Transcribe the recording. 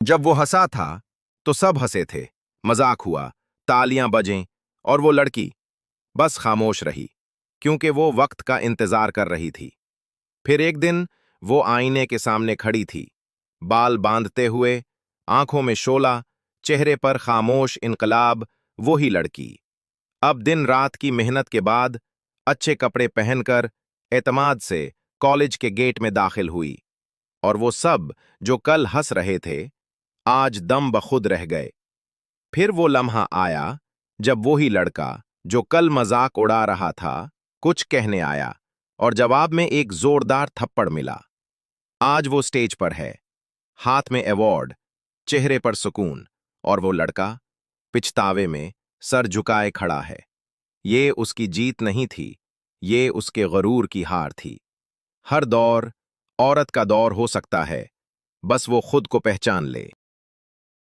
जब वो हंसा था तो सब हंसे थे, मजाक हुआ, तालियां बजें, और वो लड़की बस खामोश रही, क्योंकि वो वक्त का इंतजार कर रही थी। फिर एक दिन वो आईने के सामने खड़ी थी, बाल बांधते हुए, आंखों में शोला, चेहरे पर खामोश इनकलाब। वो ही लड़की अब दिन रात की मेहनत के बाद अच्छे कपड़े पहनकर एतमाद से कॉलेज के गेट में दाखिल हुई। और वो सब जो कल हंस रहे थे, आज दम बखुद रह गए। फिर वो लम्हा आया जब वो ही लड़का जो कल मजाक उड़ा रहा था, कुछ कहने आया, और जवाब में एक जोरदार थप्पड़ मिला। आज वो स्टेज पर है, हाथ में अवार्ड, चेहरे पर सुकून, और वो लड़का पिछतावे में सर झुकाए खड़ा है। ये उसकी जीत नहीं थी, ये उसके गरूर की हार थी। हर दौर औरत का दौर हो सकता है, बस वो खुद को पहचान ले।